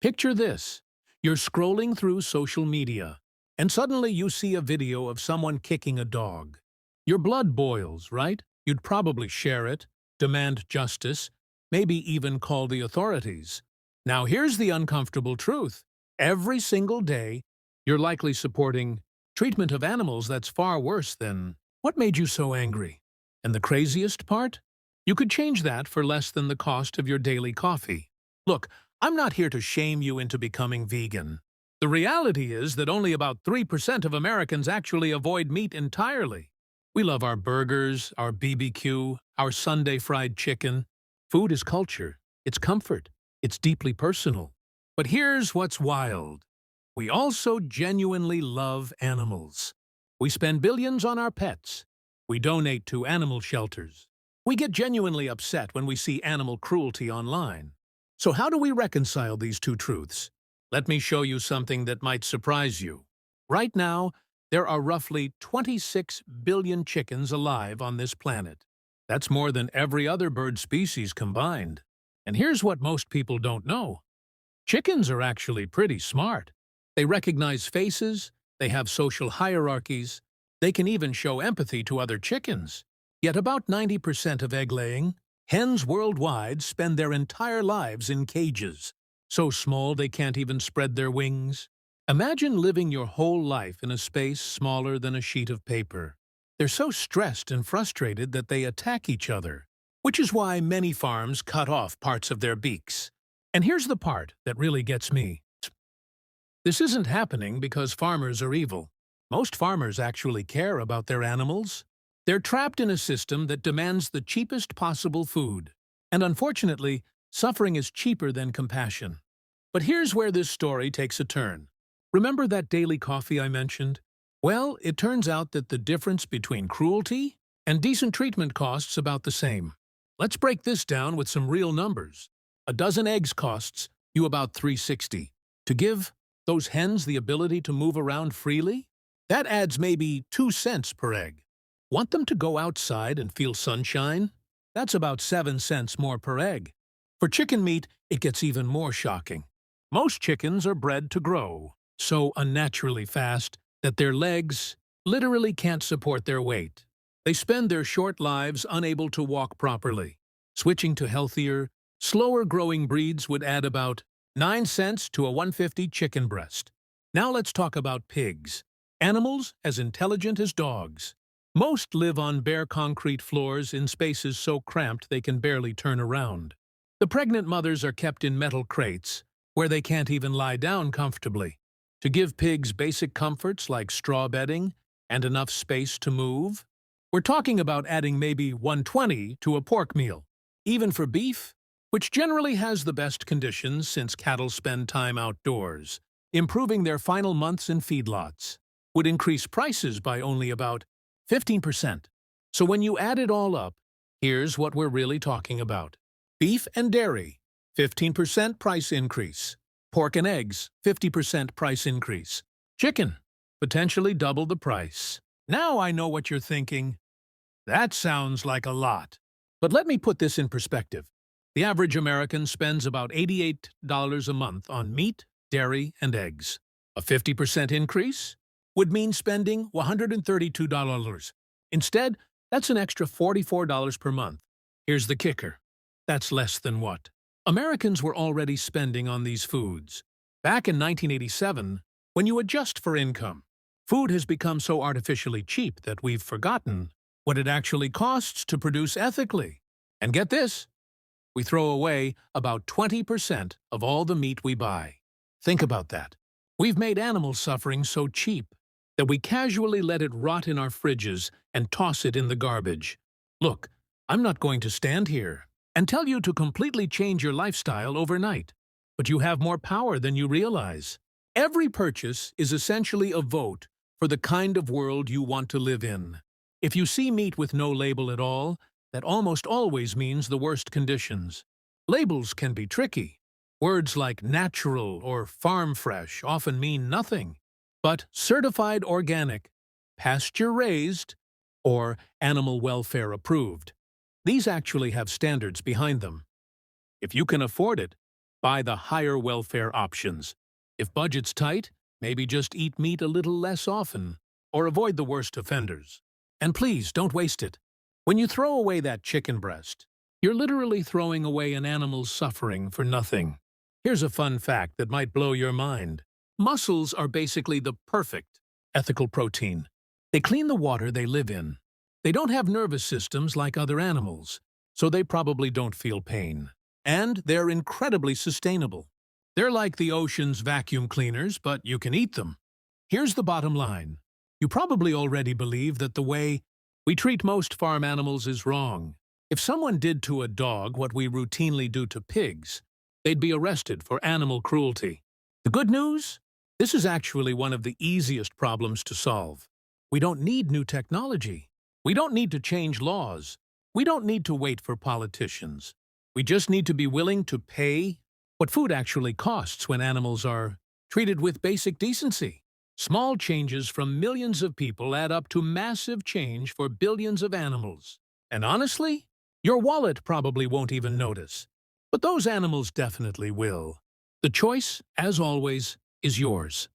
Picture this. You're scrolling through social media, and suddenly you see a video of someone kicking a dog. Your blood boils, right? You'd probably share it, demand justice, maybe even call the authorities. Now here's the uncomfortable truth. Every single day, you're likely supporting treatment of animals that's far worse than what made you so angry. And the craziest part? You could change that for less than the cost of your daily coffee. Look, I'm not here to shame you into becoming vegan. The reality is that only about 3% of Americans actually avoid meat entirely. We love our burgers, our BBQ, our Sunday fried chicken. Food is culture, it's comfort, it's deeply personal. But here's what's wild. We also genuinely love animals. We spend billions on our pets. We donate to animal shelters. We get genuinely upset when we see animal cruelty online. So how do we reconcile these two truths? Let me show you something that might surprise you. Right now, there are roughly 26 billion chickens alive on this planet. That's more than every other bird species combined. And here's what most people don't know. Chickens are actually pretty smart. They recognize faces, they have social hierarchies, they can even show empathy to other chickens. Yet about 90% of egg-laying, hens worldwide spend their entire lives in cages, so small they can't even spread their wings. Imagine living your whole life in a space smaller than a sheet of paper. They're so stressed and frustrated that they attack each other, which is why many farms cut off parts of their beaks. And here's the part that really gets me. This isn't happening because farmers are evil. Most farmers actually care about their animals. They're trapped in a system that demands the cheapest possible food. And unfortunately, suffering is cheaper than compassion. But here's where this story takes a turn. Remember that daily coffee I mentioned? Well, it turns out that the difference between cruelty and decent treatment costs about the same. Let's break this down with some real numbers. A dozen eggs costs you about $3.60. To give those hens the ability to move around freely? That adds maybe 2 cents per egg. Want them to go outside and feel sunshine? That's about 7 cents more per egg. For chicken meat, it gets even more shocking. Most chickens are bred to grow so unnaturally fast that their legs literally can't support their weight. They spend their short lives unable to walk properly. Switching to healthier, slower-growing breeds would add about 9 cents to a 150 chicken breast. Now let's talk about pigs. Animals as intelligent as dogs. Most live on bare concrete floors in spaces so cramped they can barely turn around. The pregnant mothers are kept in metal crates, where they can't even lie down comfortably. To give pigs basic comforts like straw bedding and enough space to move, we're talking about adding maybe 120 to a pork meal. Even for beef, which generally has the best conditions since cattle spend time outdoors, improving their final months in feedlots, would increase prices by only about 15%. So when you add it all up, here's what we're really talking about. Beef and dairy, 15% price increase. Pork and eggs, 50% price increase. Chicken, potentially double the price. Now I know what you're thinking. That sounds like a lot. But let me put this in perspective. The average American spends about $88 a month on meat, dairy, and eggs. A 50% increase would mean spending $132. Instead, that's an extra $44 per month. Here's the kicker. That's less than what Americans were already spending on these foods. Back in 1987, when you adjust for income, food has become so artificially cheap that we've forgotten what it actually costs to produce ethically. And get this, we throw away about 20% of all the meat we buy. Think about that. We've made animal suffering so cheap that we casually let it rot in our fridges and toss it in the garbage. Look, I'm not going to stand here and tell you to completely change your lifestyle overnight, but you have more power than you realize. Every purchase is essentially a vote for the kind of world you want to live in. If you see meat with no label at all, that almost always means the worst conditions. Labels can be tricky. Words like natural or farm fresh often mean nothing. But certified organic, pasture-raised, or animal welfare approved, these actually have standards behind them. If you can afford it, Buy the higher welfare options. If budget's tight, maybe just eat meat a little less often, or avoid the worst offenders. And please, don't waste it. When you throw away that chicken breast, you're literally throwing away an animal's suffering for nothing. Here's a fun fact that might blow your mind. Mussels are basically the perfect ethical protein. They clean the water they live in. They don't have nervous systems like other animals, so they probably don't feel pain. And they're incredibly sustainable. They're like the ocean's vacuum cleaners, but you can eat them. Here's the bottom line. You probably already believe that the way we treat most farm animals is wrong. If someone did to a dog what we routinely do to pigs, they'd be arrested for animal cruelty. The good news? This is actually one of the easiest problems to solve. We don't need new technology. We don't need to change laws. We don't need to wait for politicians. We just need to be willing to pay what food actually costs when animals are treated with basic decency. Small changes from millions of people add up to massive change for billions of animals. And honestly, your wallet probably won't even notice. But those animals definitely will. The choice, as always, is yours.